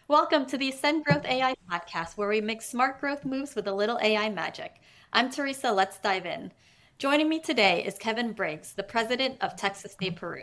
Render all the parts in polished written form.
Welcome to the Ascend Growth AI podcast, where we mix smart growth moves with a little AI magic. I'm Teresa. Let's dive in. Joining me today is Kevin Briggs, the president of Texas Day Peru.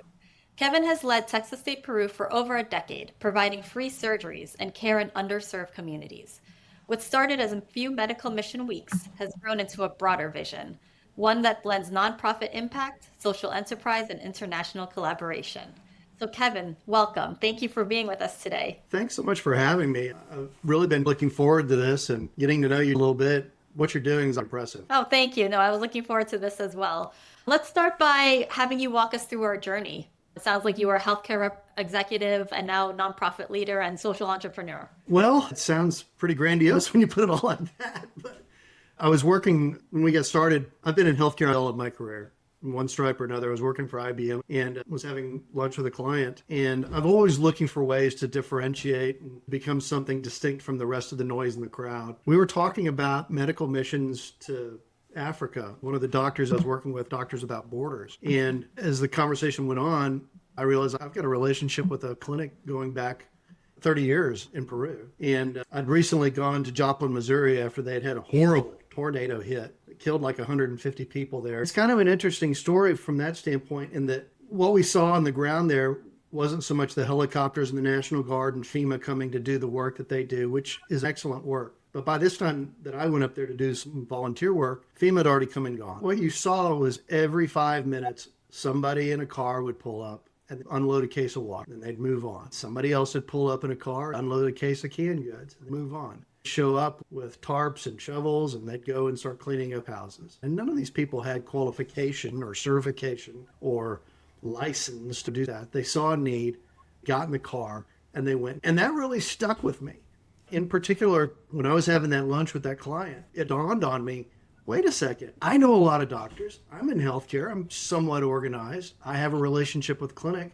Kevin has led Texas Day Peru for over a decade, providing free surgeries and care in underserved communities. What started as a few medical mission weeks has grown into a broader vision, one that blends nonprofit impact, social enterprise, and international collaboration. So, Kevin, welcome. Thank you for being with us today. Thanks so much for having me. I've really been looking forward to this and getting to know you a little bit. What you're doing is impressive. Oh, thank you. No, I was looking forward to this as well. Let's start by having you walk us through our journey. It sounds like you were a executive and now nonprofit leader and social entrepreneur. Well, it sounds pretty grandiose when you put it all like that. But I was working when we got started. I've been in healthcare all of my career. In one stripe or another. I was working for IBM and was having lunch with a client. And I'm always looking for ways to differentiate and become something distinct from the rest of the noise in the crowd. We were talking about medical missions to Africa. One of the doctors I was working with, Doctors Without Borders. And as the conversation went on, I realized I've got a relationship with a clinic going back 30 years in Peru. And I'd recently gone to Joplin, Missouri after they had had a horrible tornado hit. It killed like 150 people there. It's kind of an interesting story from that standpoint in that what we saw on the ground there wasn't so much the helicopters and the National Guard and FEMA coming to do the work that they do, which is excellent work. But by this time that I went up there to do some volunteer work, FEMA had already come and gone. What you saw was every 5 minutes, somebody in a car would pull up and unload a case of water, and they'd move on. Somebody else would pull up in a car, unload a case of canned goods, and move on. Show up with tarps and shovels, and they'd go and start cleaning up houses. And none of these people had qualification or certification or license to do that. They saw a need, got in the car, and they went. And that really stuck with me. In particular, when I was having that lunch with that client, it dawned on me, wait a second, I know a lot of doctors. I'm in healthcare. I'm somewhat organized. I have a relationship with clinic.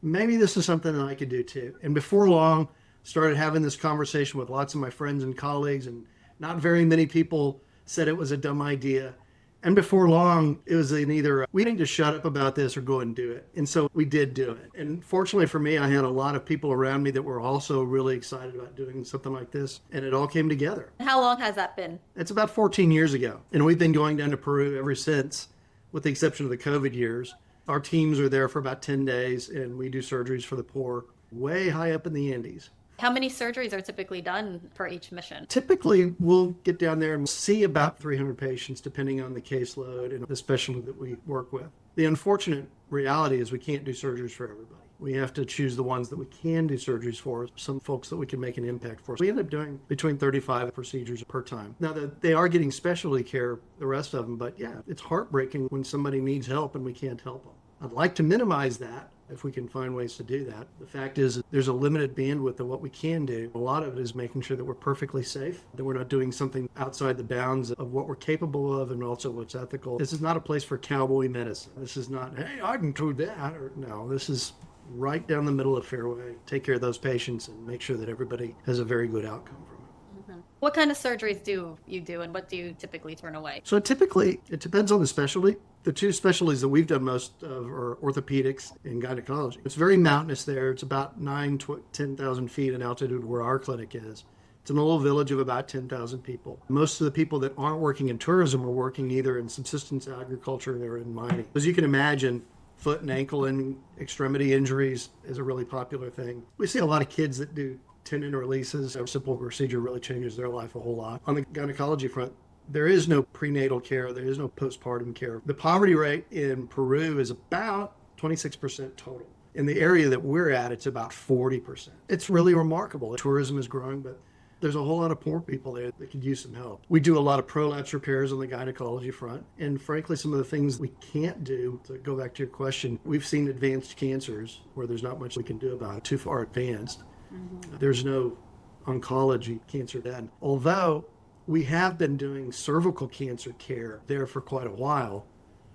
Maybe this is something that I could do too. And before long, started having this conversation with lots of my friends and colleagues, and not very many people said it was a dumb idea. And before long, it was either we need to shut up about this or go and do it. And so we did do it. And fortunately for me, I had a lot of people around me that were also really excited about doing something like this. And it all came together. How long has that been? It's about 14 years ago. And we've been going down to Peru ever since, with the exception of the COVID years. Our teams are there for about 10 days, and we do surgeries for the poor way high up in the Andes. How many surgeries are typically done per each mission? Typically, we'll get down there and see about 300 patients, depending on the caseload and the specialty that we work with. The unfortunate reality is we can't do surgeries for everybody. We have to choose the ones that we can do surgeries for, some folks that we can make an impact for. We end up doing between 35 procedures per time. Now, they are getting specialty care, the rest of them, but yeah, it's heartbreaking when somebody needs help and we can't help them. I'd like to minimize that if we can find ways to do that. The fact is there's a limited bandwidth of what we can do. A lot of it is making sure that we're perfectly safe, that we're not doing something outside the bounds of what we're capable of and also what's ethical. This is not a place for cowboy medicine. This is not, hey, I can do that. Or, no, this is right down the middle of fairway. Take care of those patients and make sure that everybody has a very good outcome from it. What kind of surgeries do you do, and what do you typically turn away? So typically, it depends on the specialty. The two specialties that we've done most of are orthopedics and gynecology. It's very mountainous there. It's about 10,000 feet in altitude where our clinic is. It's in a little village of about 10,000 people. Most of the people that aren't working in tourism are working either in subsistence agriculture or in mining. As you can imagine, foot and ankle and extremity injuries is a really popular thing. We see a lot of kids that do tendon releases. A simple procedure really changes their life a whole lot. On the gynecology front, there is no prenatal care. There is no postpartum care. The poverty rate in Peru is about 26% total. In the area that we're at, it's about 40%. It's really remarkable. Tourism is growing, but there's a whole lot of poor people there that could use some help. We do a lot of prolapse repairs on the gynecology front. And frankly, some of the things we can't do, to go back to your question, we've seen advanced cancers where there's not much we can do about it, too far advanced. There's no oncology cancer then. Although we have been doing cervical cancer care there for quite a while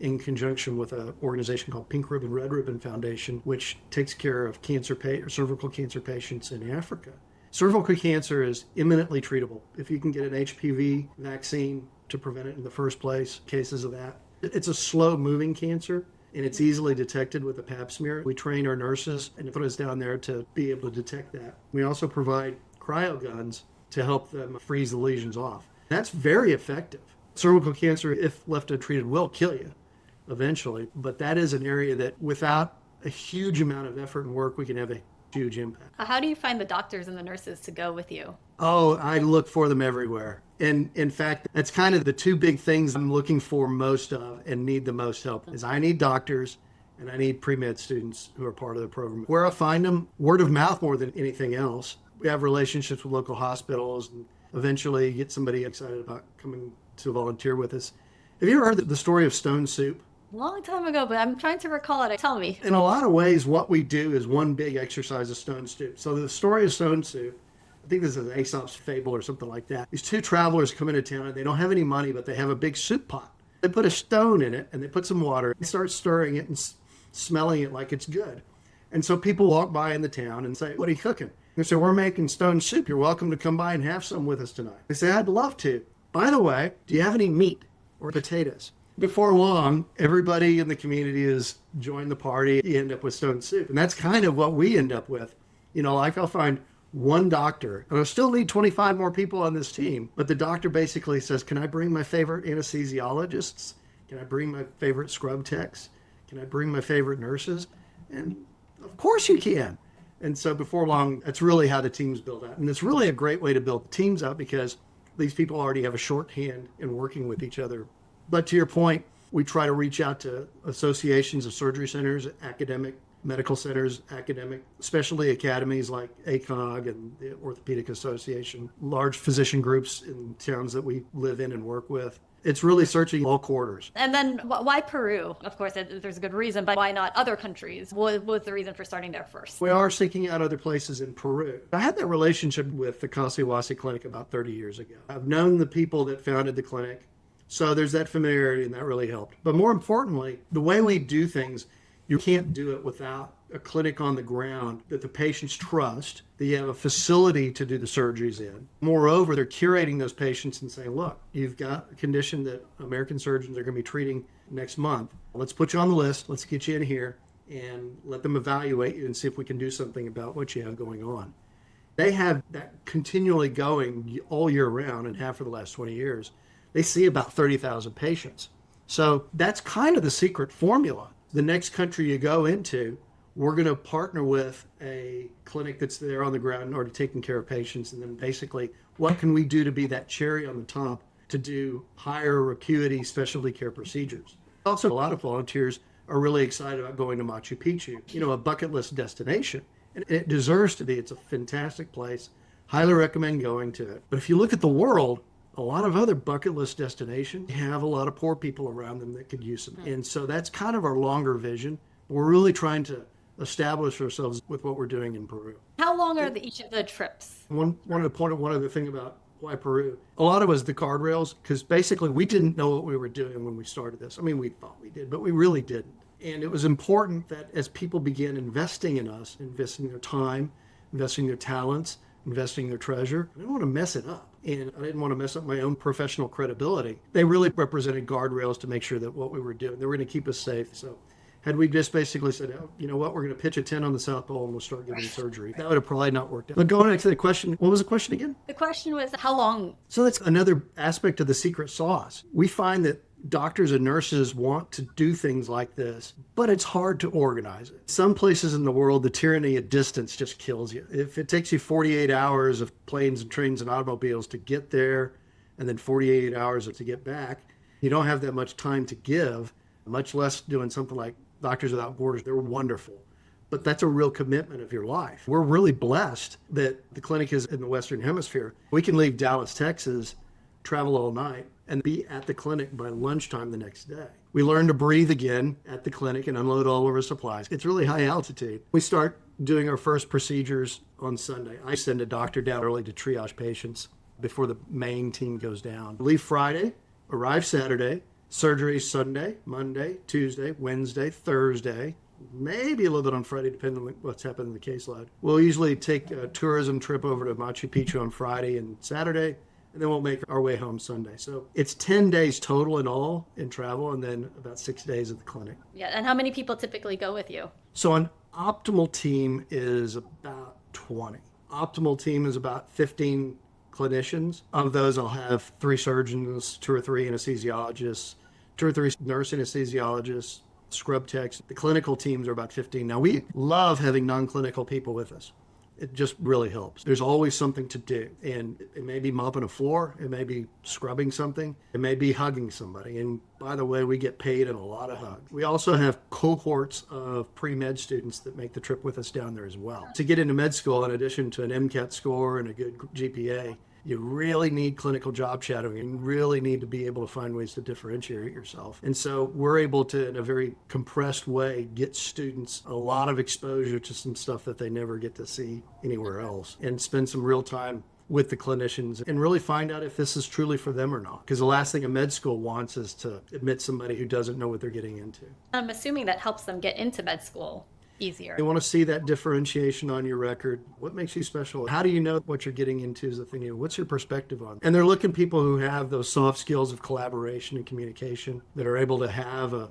in conjunction with an organization called Pink Ribbon Red Ribbon Foundation, which takes care of cervical cancer patients in Africa. Cervical cancer is imminently treatable. If you can get an HPV vaccine to prevent it in the first place, cases of that. It's a slow-moving cancer, and it's easily detected with a pap smear. We train our nurses and put us down there to be able to detect that. We also provide cryo guns to help them freeze the lesions off. That's very effective. Cervical cancer, if left untreated, will kill you eventually, but that is an area that without a huge amount of effort and work, we can have a huge impact. How do you find the doctors and the nurses to go with you? Oh, I look for them everywhere. And in fact, that's kind of the two big things I'm looking for most of and need the most help is I need doctors and I need pre-med students who are part of the program. Where I find them, word of mouth more than anything else. We have relationships with local hospitals and eventually get somebody excited about coming to volunteer with us. Have you ever heard the story of Stone Soup? Long time ago, but I'm trying to recall it. Tell me. In a lot of ways, what we do is one big exercise of Stone Soup. So the story of Stone Soup, I think this is an Aesop's fable or something like that. These two travelers come into town and they don't have any money, but they have a big soup pot. They put a stone in it and they put some water and start stirring it and smelling it like it's good. And so people walk by in the town and say, "What are you cooking?" They say, "We're making stone soup. You're welcome to come by and have some with us tonight." They say, "I'd love to. By the way, do you have any meat or potatoes?" Before long, everybody in the community has joined the party. You end up with stone soup. And that's kind of what we end up with. Like I'll find one doctor, and I'll still need 25 more people on this team, but the doctor basically says, "Can I bring my favorite anesthesiologists? Can I bring my favorite scrub techs? Can I bring my favorite nurses?" And of course you can. And so before long, that's really how the teams build out. And it's really a great way to build teams out because these people already have a shorthand in working with each other. But to your point, we try to reach out to associations of surgery centers, academic medical centers, academic specialty academies like ACOG and the Orthopedic Association, large physician groups in towns that we live in and work with. It's really searching all quarters. And then why Peru? Of course, there's a good reason, but why not other countries? What was the reason for starting there first? We are seeking out other places in Peru. I had that relationship with the Kasiwasi Clinic about 30 years ago. I've known the people that founded the clinic. So there's that familiarity, and that really helped. But more importantly, the way we do things, you can't do it without a clinic on the ground that the patients trust, that you have a facility to do the surgeries in. Moreover, they're curating those patients and saying, "Look, you've got a condition that American surgeons are going to be treating next month. Let's put you on the list. Let's get you in here and let them evaluate you and see if we can do something about what you have going on." They have that continually going all year round and have for the last 20 years. They see about 30,000 patients. So that's kind of the secret formula. The next country you go into, we're going to partner with a clinic that's there on the ground in order to taking care of patients. And then basically, what can we do to be that cherry on the top to do higher acuity specialty care procedures? Also, a lot of volunteers are really excited about going to Machu Picchu, a bucket list destination. And it deserves to be. It's a fantastic place. Highly recommend going to it. But if you look at the world, a lot of other bucket list destinations have a lot of poor people around them that could use them. And so that's kind of our longer vision. We're really trying to establish ourselves with what we're doing in Peru. How long are each of the trips? One other thing about why Peru, a lot of it was the guardrails, because basically we didn't know what we were doing when we started this. I mean, we thought we did, but we really didn't. And it was important that as people began investing in us, investing their time, investing their talents, investing their treasure, I didn't want to mess it up. And I didn't want to mess up my own professional credibility. They really represented guardrails to make sure that what we were doing, they were going to keep us safe. So had we just basically said, "Oh, you know what, we're going to pitch a tent on the South Pole and we'll start giving surgery," that would have probably not worked out. But going back to the question, what was the question again? The question was, how long? So that's another aspect of the secret sauce. We find that doctors and nurses want to do things like this, but it's hard to organize it. Some places in the world, the tyranny of distance just kills you. If it takes you 48 hours of planes and trains and automobiles to get there, and then 48 hours to get back, you don't have that much time to give, much less doing something like Doctors Without Borders. They're wonderful, but that's a real commitment of your life. We're really blessed that the clinic is in the Western Hemisphere. We can leave Dallas, Texas, travel all night, and be at the clinic by lunchtime the next day. We learn to breathe again at the clinic and unload all of our supplies. It's really high altitude. We start doing our first procedures on Sunday. I send a doctor down early to triage patients before the main team goes down. Leave Friday, arrive Saturday, surgery Sunday, Monday, Tuesday, Wednesday, Thursday, maybe a little bit on Friday, depending on what's happened in the caseload. We'll usually take a tourism trip over to Machu Picchu on Friday and Saturday, and then we'll make our way home Sunday. So it's 10 days total in all in travel, and then about 6 days at the clinic. Yeah, and how many people typically go with you? So an optimal team is about 20. optimal team is about 15 clinicians. Of those, I'll have 3 surgeons, 2 or 3 anesthesiologists, 2 or 3 nurse anesthesiologists, scrub techs. The clinical teams are about 15. Now, we love having non-clinical people with us. It just really helps. There's always something to do. And it may be mopping a floor. It may be scrubbing something. It may be hugging somebody. And by the way, we get paid in a lot of hugs. We also have cohorts of pre-med students that make the trip with us down there as well. To get into med school, in addition to an MCAT score and a good GPA, you really need clinical job shadowing. You really need to be able to find ways to differentiate yourself. And so we're able to, in a very compressed way, get students a lot of exposure to some stuff that they never get to see anywhere else, and spend some real time with the clinicians and really find out if this is truly for them or not. Because the last thing a med school wants is to admit somebody who doesn't know what they're getting into. I'm assuming that helps them get into med school easier. They want to see that differentiation on your record. What makes you special? How do you know what you're getting into is the thing? What's your perspective on it? And they're looking people who have those soft skills of collaboration and communication, that are able to have a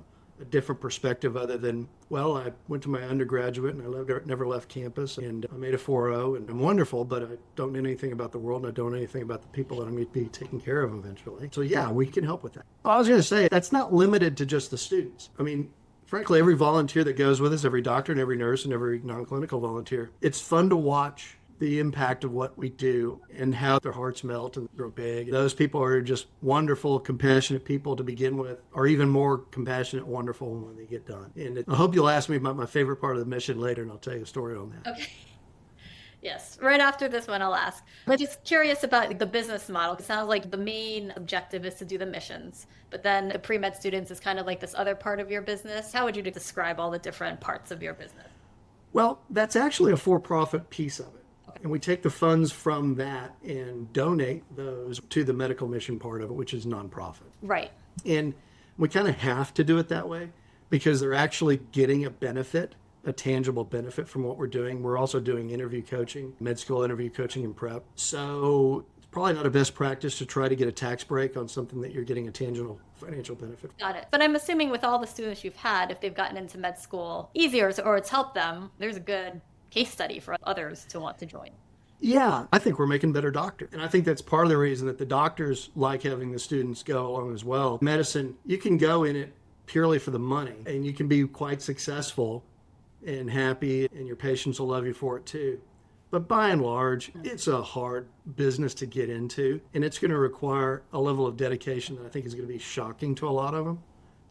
different perspective other than, well, I went to my undergraduate and I never left campus and I made a 4.0 and I'm wonderful, but I don't know anything about the world and I don't know anything about the people that I'm going to be taking care of eventually. So yeah, we can help with that. I was going to say, that's not limited to just the students. I mean, frankly, every volunteer that goes with us, every doctor and every nurse and every non-clinical volunteer, it's fun to watch the impact of what we do and how their hearts melt and grow big. Those people are just wonderful, compassionate people to begin with, are even more compassionate, wonderful when they get done. And I hope you'll ask me about my favorite part of the mission later, and I'll tell you a story on that. Okay. Yes, right after this one, I'll ask. I'm just curious about the business model. It sounds like the main objective is to do the missions, but then the pre-med students is kind of like this other part of your business. How would you describe all the different parts of your business? Well, that's actually a for-profit piece of it. Okay. And we take the funds from that and donate those to the medical mission part of it, which is nonprofit. Right. And we kind of have to do it that way because they're actually getting a benefit, a tangible benefit from what we're doing. We're also doing interview coaching, med school interview coaching and prep. So it's probably not a best practice to try to get a tax break on something that you're getting a tangible financial benefit. Got it. But I'm assuming with all the students you've had, if they've gotten into med school easier or it's helped them, there's a good case study for others to want to join. Yeah, I think we're making better doctors. And I think that's part of the reason that the doctors like having the students go along as well. Medicine, you can go in it purely for the money and you can be quite successful and happy, and your patients will love you for it too. But by and large, it's a hard business to get into, and it's going to require a level of dedication that I think is going to be shocking to a lot of them.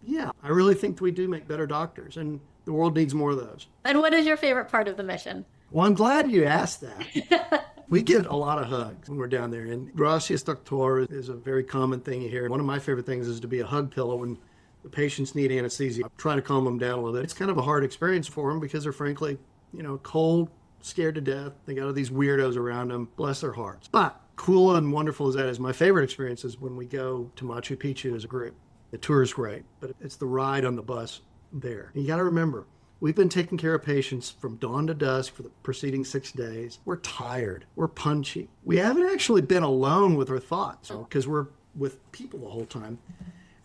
Yeah, I really think that we do make better doctors, and the world needs more of those. And what is your favorite part of the mission? Well, I'm glad you asked that. We get a lot of hugs when we're down there, and gracias doctor is a very common thing you hear. One of my favorite things is to be a hug pillow when the patients need anesthesia. I try to calm them down a little bit. It's kind of a hard experience for them because they're frankly, cold, scared to death. They got all these weirdos around them. Bless their hearts. But cool and wonderful as that is, my favorite experience is when we go to Machu Picchu as a group. The tour is great, but it's the ride on the bus there. And you got to remember, we've been taking care of patients from dawn to dusk for the preceding 6 days. We're tired. We're punchy. We haven't actually been alone with our thoughts because we're with people the whole time.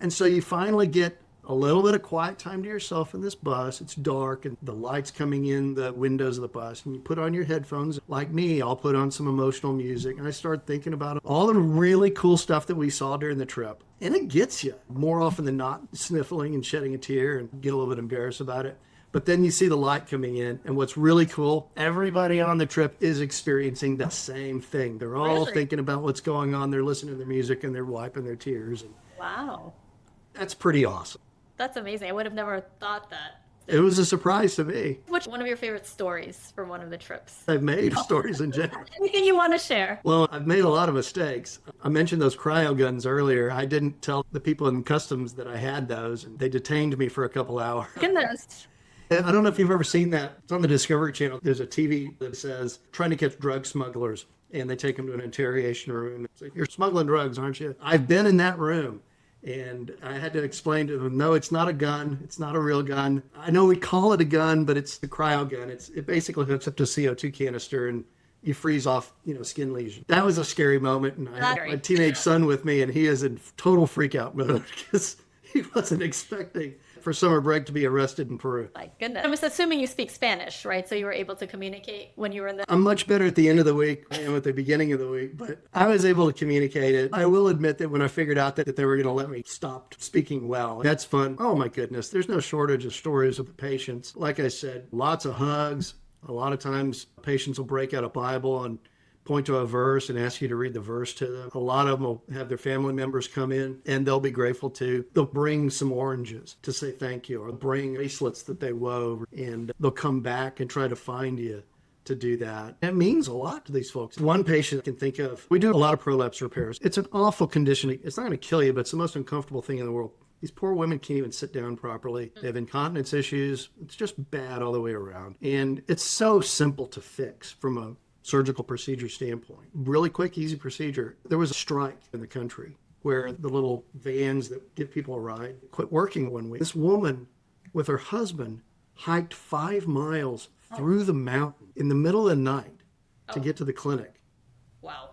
And so you finally get a little bit of quiet time to yourself in this bus. It's dark and the light's coming in the windows of the bus. And you put on your headphones. Like me, I'll put on some emotional music. And I start thinking about all the really cool stuff that we saw during the trip. And it gets you more often than not, sniffling and shedding a tear and get a little bit embarrassed about it. But then you see the light coming in. And what's really cool, everybody on the trip is experiencing the same thing. They're all thinking about what's going on. They're listening to the music and they're wiping their tears. And wow. that's pretty awesome. That's amazing. I would have never thought that. It was a surprise to me. What's one of your favorite stories from one of the trips? I've made stories in general. Anything you want to share? Well, I've made a lot of mistakes. I mentioned those cryo guns earlier. I didn't tell the people in customs that I had those, and they detained me for a couple hours. Goodness. I don't know if you've ever seen that. It's on the Discovery Channel. There's a TV that says, trying to catch drug smugglers, and they take them to an interrogation room. It's like, you're smuggling drugs, aren't you? I've been in that room. And I had to explain to them, no, it's not a gun. It's not a real gun. I know we call it a gun, but it's the cryo gun. It basically hooks up to a CO2 canister and you freeze off, skin lesions. That was a scary moment. And I had my teenage son with me and he is in total freak out mode because he wasn't expecting for summer break to be arrested in Peru. My goodness. I'm just assuming you speak Spanish, right? So you were able to communicate when you were in the... I'm much better at the end of the week than I am at the beginning of the week, but I was able to communicate it. I will admit that when I figured out that they were going to let me stop speaking well, that's fun. Oh my goodness, there's no shortage of stories of the patients. Like I said, lots of hugs. A lot of times patients will break out a Bible and point to a verse and ask you to read the verse to them. A lot of them will have their family members come in and they'll be grateful too. They'll bring some oranges to say thank you, or bring bracelets that they wove, and they'll come back and try to find you to do that. It means a lot to these folks. One patient I can think of, we do a lot of prolapse repairs. It's an awful condition. It's not going to kill you, but it's the most uncomfortable thing in the world. These poor women can't even sit down properly. They have incontinence issues. It's just bad all the way around. And it's so simple to fix from a surgical procedure standpoint. Really quick, easy procedure. There was a strike in the country where the little vans that give people a ride quit working one week. This woman with her husband hiked 5 miles through the mountain in the middle of the night to get to the clinic. Wow.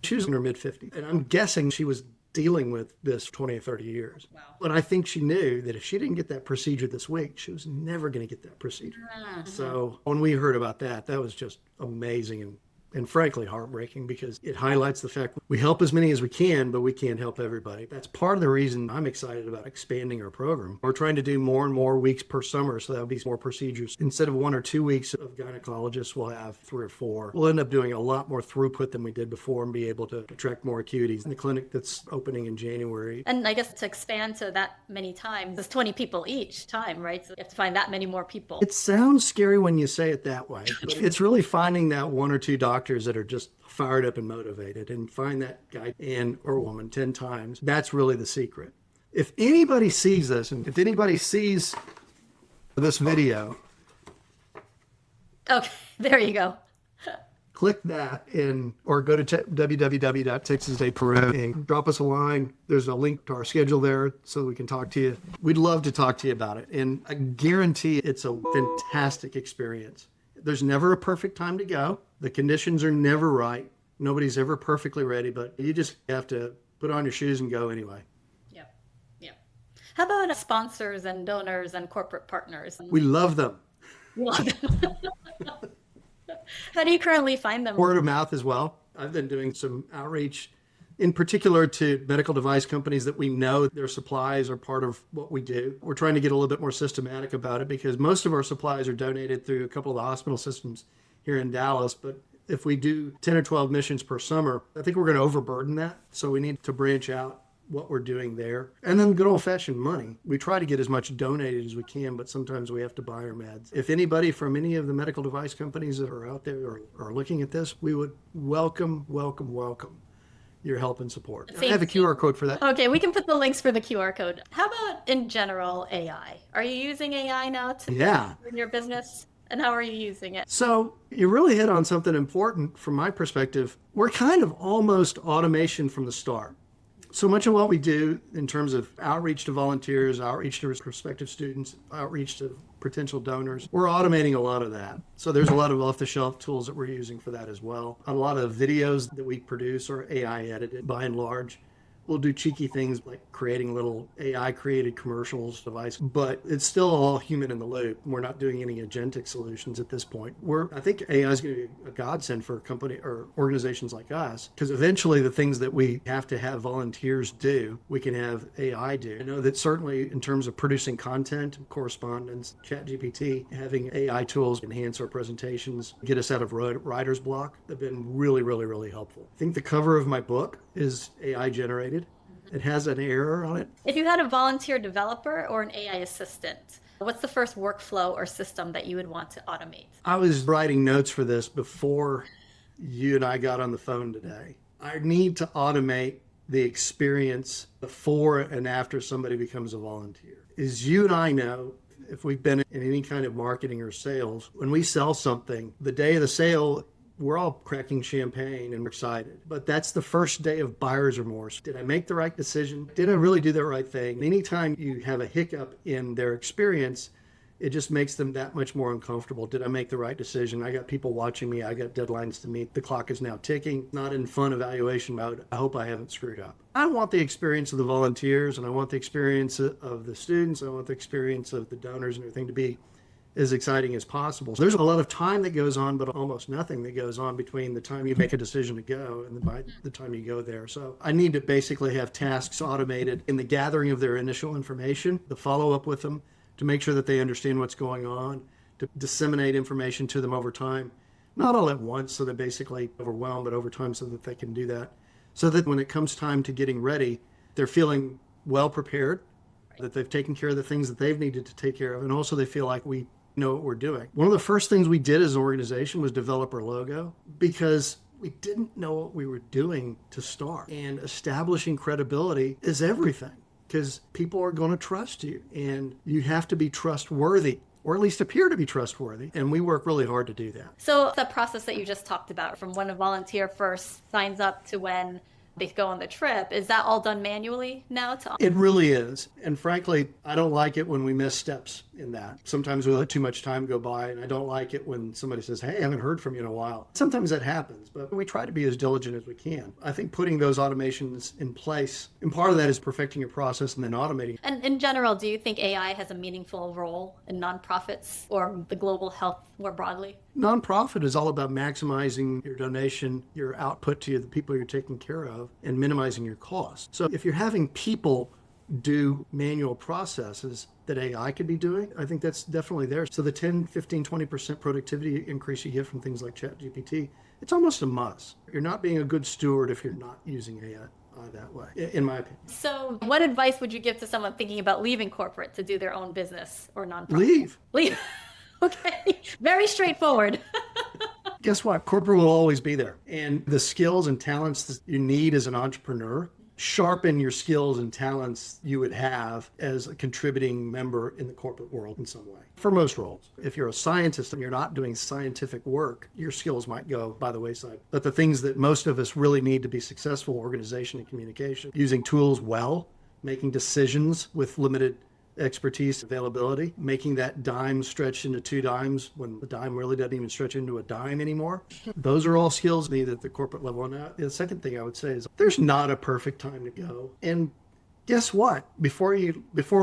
She was in her mid-50s, and I'm guessing she was dealing with this 20 or 30 years. Wow. But I think she knew that if she didn't get that procedure this week, she was never going to get that procedure. Mm-hmm. So when we heard about that, that was just amazing and frankly heartbreaking, because it highlights the fact we help as many as we can, but we can't help everybody. That's part of the reason I'm excited about expanding our program. We're trying to do more and more weeks per summer, so that'll be more procedures. Instead of 1 or 2 weeks of gynecologists, we'll have 3 or 4. We'll end up doing a lot more throughput than we did before and be able to attract more acuities. In the clinic that's opening in January. And I guess to expand to that many times, there's 20 people each time, right? So you have to find that many more people. It sounds scary when you say it that way, but it's really finding that 1 or 2 doctors that are just fired up and motivated, and find that guy or woman 10 times. That's really the secret. If anybody sees this, and if anybody sees this video, okay, there you go. click that or go to www.Texas Day Peru and drop us a line. There's a link to our schedule there so we can talk to you. We'd love to talk to you about it, and I guarantee it's a fantastic experience. There's never a perfect time to go. The conditions are never right. Nobody's ever perfectly ready, but you just have to put on your shoes and go anyway. Yep. Yep. How about sponsors and donors and corporate partners? We love them. How do you currently find them? Word of mouth as well. I've been doing some outreach, in particular to medical device companies that we know their supplies are part of what we do. We're trying to get a little bit more systematic about it, because most of our supplies are donated through a couple of the hospital systems here in Dallas. But if we do 10 or 12 missions per summer, I think we're going to overburden that. So we need to branch out what we're doing there. And then good old-fashioned money. We try to get as much donated as we can, but sometimes we have to buy our meds. If anybody from any of the medical device companies that are out there or are looking at this, we would welcome your help and support. I have a QR code for that. Okay, we can put the links for the QR code. How about in general AI? Are you using AI now in your business? And how are you using it? So you really hit on something important from my perspective. We're kind of almost automation from the start. So much of what we do in terms of outreach to volunteers, outreach to prospective students, outreach to potential donors, we're automating a lot of that. So there's a lot of off-the-shelf tools that we're using for that as well. A lot of videos that we produce are AI edited by and large. We'll do cheeky things like creating little AI created commercials device, but it's still all human in the loop. We're not doing any agentic solutions at this point. I think AI is going to be a godsend for a company or organizations like us, because eventually the things that we have to have volunteers do, we can have AI do. I know that certainly in terms of producing content, correspondence, ChatGPT, having AI tools enhance our presentations, get us out of writer's block, have been really, really, really helpful. I think the cover of my book is AI generated. It has an error on it. If you had a volunteer developer or an AI assistant, what's the first workflow or system that you would want to automate? I was writing notes for this before you and I got on the phone today. I need to automate the experience before and after somebody becomes a volunteer. As you and I know, if we've been in any kind of marketing or sales, when we sell something, the day of the sale, we're all cracking champagne and we're excited. But that's the first day of buyer's remorse. Did I make the right decision? Did I really do the right thing? Anytime you have a hiccup in their experience, it just makes them that much more uncomfortable. Did I make the right decision? I got people watching me. I got deadlines to meet. The clock is now ticking. Not in fun evaluation mode. I hope I haven't screwed up. I want the experience of the volunteers, and I want the experience of the students. I want the experience of the donors and everything to be as exciting as possible. So there's a lot of time that goes on, but almost nothing that goes on between the time you make a decision to go and by the time you go there. So I need to basically have tasks automated in the gathering of their initial information, the follow-up with them, to make sure that they understand what's going on, to disseminate information to them over time, not all at once so they're basically overwhelmed, but over time so that they can do that. So that when it comes time to getting ready, they're feeling well prepared, that they've taken care of the things that they've needed to take care of, and also they feel like we know what we're doing. One of the first things we did as an organization was develop our logo because we didn't know what we were doing to start. And establishing credibility is everything because people are going to trust you and you have to be trustworthy, or at least appear to be trustworthy. And we work really hard to do that. So the process that you just talked about, from when a volunteer first signs up to when they go on the trip, is that all done manually now? It really is. And frankly, I don't like it when we miss steps in that. Sometimes we let too much time go by, and I don't like it when somebody says, hey, I haven't heard from you in a while. Sometimes that happens, but we try to be as diligent as we can. I think putting those automations in place, and part of that is perfecting your process and then automating. And in general, do you think AI has a meaningful role in nonprofits or the global health more broadly? Nonprofit is all about maximizing your donation, your output to the people you're taking care of, and minimizing your costs. So if you're having people do manual processes that AI could be doing, I think that's definitely there. So the 10, 15, 20% productivity increase you get from things like ChatGPT, it's almost a must. You're not being a good steward if you're not using AI that way, in my opinion. So what advice would you give to someone thinking about leaving corporate to do their own business or nonprofit? Leave. Okay. Very straightforward. Guess what? Corporate will always be there. And the skills and talents that you need as an entrepreneur, sharpen your skills and talents you would have as a contributing member in the corporate world in some way. For most roles. If you're a scientist and you're not doing scientific work, your skills might go by the wayside. But the things that most of us really need to be successful, organization and communication, using tools well, making decisions with limited expertise, availability, making that dime stretch into two dimes when the dime really doesn't even stretch into a dime anymore. Those are all skills needed at the corporate level. And the second thing I would say is there's not a perfect time to go. And guess what? Before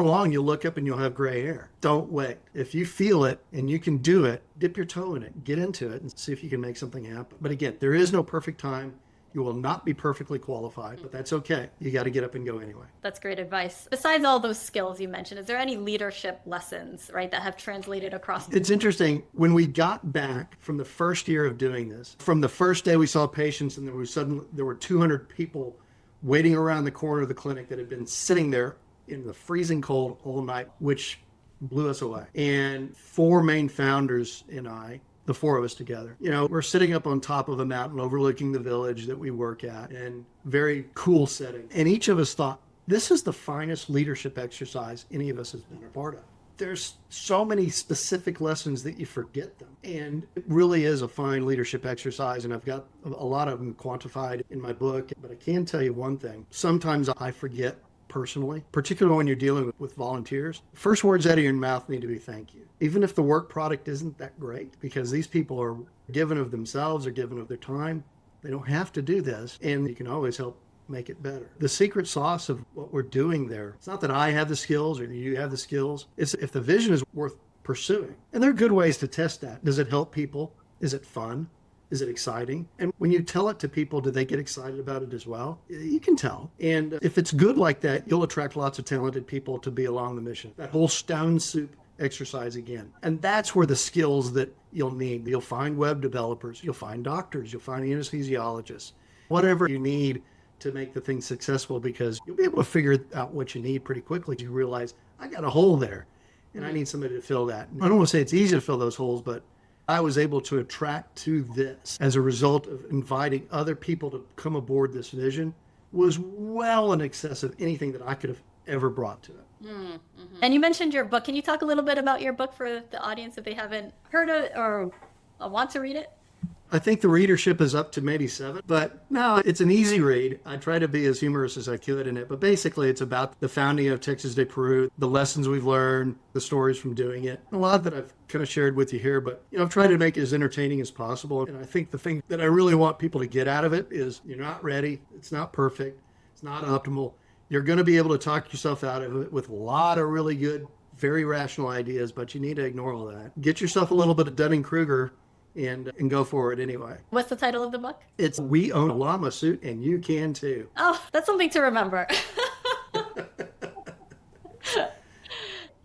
long, you'll look up and you'll have gray hair. Don't wait. If you feel it and you can do it, dip your toe in it, get into it and see if you can make something happen. But again, there is no perfect time. You will not be perfectly qualified, but that's okay. You got to get up and go anyway. That's great advice. Besides all those skills you mentioned, is there any leadership lessons, right, that have translated across? It's interesting. When we got back from the first year of doing this, from the first day we saw patients and there were 200 people waiting around the corner of the clinic that had been sitting there in the freezing cold all night, which blew us away. And four main founders and I, the four of us together, we're sitting up on top of a mountain overlooking the village that we work at, and very cool setting. And each of us thought, this is the finest leadership exercise any of us has been a part of. There's so many specific lessons that you forget them. And it really is a fine leadership exercise. And I've got a lot of them quantified in my book. But I can tell you one thing. Sometimes I forget personally, particularly when you're dealing with volunteers. First words out of your mouth need to be thank you. Even if the work product isn't that great, because these people are given of themselves or given of their time. They don't have to do this. And you can always help make it better. The secret sauce of what we're doing there, it's not that I have the skills or you have the skills. It's if the vision is worth pursuing. And there are good ways to test that. Does it help people? Is it fun? Is it exciting? And when you tell it to people, do they get excited about it as well? You can tell. And if it's good like that, you'll attract lots of talented people to be along the mission. That whole stone soup exercise again. And that's where the skills that you'll need. You'll find web developers, you'll find doctors, you'll find anesthesiologists, whatever you need to make the thing successful, because you'll be able to figure out what you need pretty quickly. You realize, I got a hole there and I need somebody to fill that. I don't want to say it's easy to fill those holes, but I was able to attract to this as a result of inviting other people to come aboard this vision was well in excess of anything that I could have ever brought to it. Mm-hmm. And you mentioned your book. Can you talk a little bit about your book for the audience if they haven't heard it or want to read it? I think the readership is up to maybe 7, but no, it's an easy read. I try to be as humorous as I could in it, but basically it's about the founding of Texas Day Peru, the lessons we've learned, the stories from doing it. A lot that I've kind of shared with you here, but I've tried to make it as entertaining as possible. And I think the thing that I really want people to get out of it is you're not ready. It's not perfect. It's not optimal. You're going to be able to talk yourself out of it with a lot of really good, very rational ideas, but you need to ignore all that. Get yourself a little bit of Dunning-Kruger and go for it anyway. What's the title of the book? It's We Own a Llama Suit and You Can Too. Oh, that's something to remember.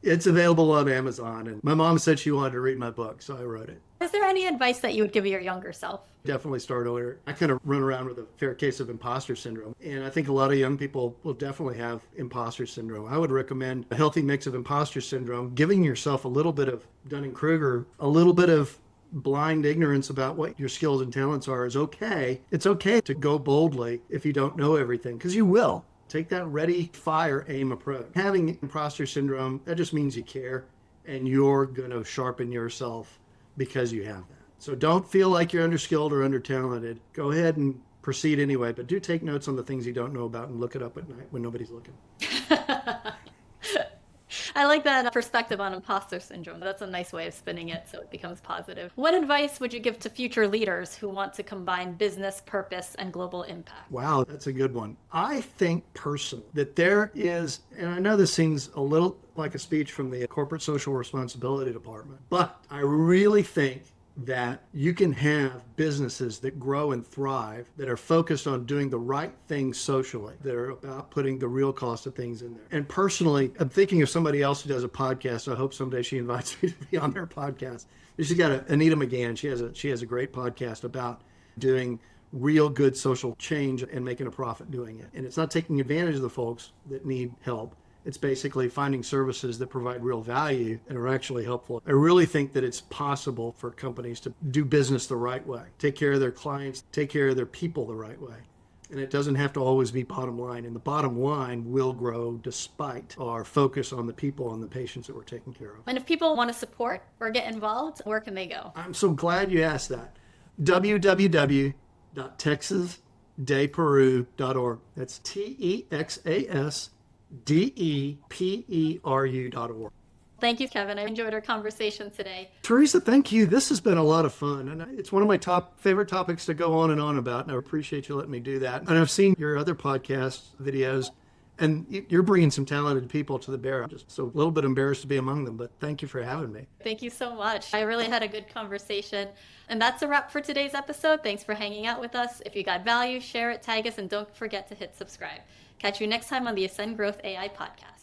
It's available on Amazon, and my mom said she wanted to read my book, so I wrote it. Is there any advice that you would give your younger self? Definitely start earlier. I kind of run around with a fair case of imposter syndrome, and I think a lot of young people will definitely have imposter syndrome. I would recommend a healthy mix of imposter syndrome, giving yourself a little bit of Dunning-Kruger, a little bit of blind ignorance about what your skills and talents are is okay. It's okay to go boldly if you don't know everything, because you will. Take that ready, fire, aim approach. Having imposter syndrome, that just means you care, and you're going to sharpen yourself because you have that. So don't feel like you're underskilled or undertalented. Go ahead and proceed anyway, but do take notes on the things you don't know about and look it up at night when nobody's looking. I like that perspective on imposter syndrome. That's a nice way of spinning it so it becomes positive. What advice would you give to future leaders who want to combine business, purpose, and global impact? Wow, that's a good one. I think personally that there is, and I know this seems a little like a speech from the Corporate Social Responsibility Department, but I really think that you can have businesses that grow and thrive that are focused on doing the right things socially, that are about putting the real cost of things in there. And personally, I'm thinking of somebody else who does a podcast. I hope someday she invites me to be on their podcast. She's got Anita McGann. She has a great podcast about doing real good social change and making a profit doing it. And it's not taking advantage of the folks that need help. It's basically finding services that provide real value and are actually helpful. I really think that it's possible for companies to do business the right way, take care of their clients, take care of their people the right way. And it doesn't have to always be bottom line. And the bottom line will grow despite our focus on the people and the patients that we're taking care of. And if people want to support or get involved, where can they go? I'm so glad you asked that. www.texasdayperu.org. That's TEXASDEPERU.org. Thank you, Kevin. I enjoyed our conversation today. Teresa, thank you. This has been a lot of fun. And it's one of my favorite topics to go on and on about. And I appreciate you letting me do that. And I've seen your other podcast videos, and you're bringing some talented people to the bear. I'm just so a little bit embarrassed to be among them, but thank you for having me. Thank you so much. I really had a good conversation. And that's a wrap for today's episode. Thanks for hanging out with us. If you got value, share it, tag us, and don't forget to hit subscribe. Catch you next time on the Ascend Growth AI podcast.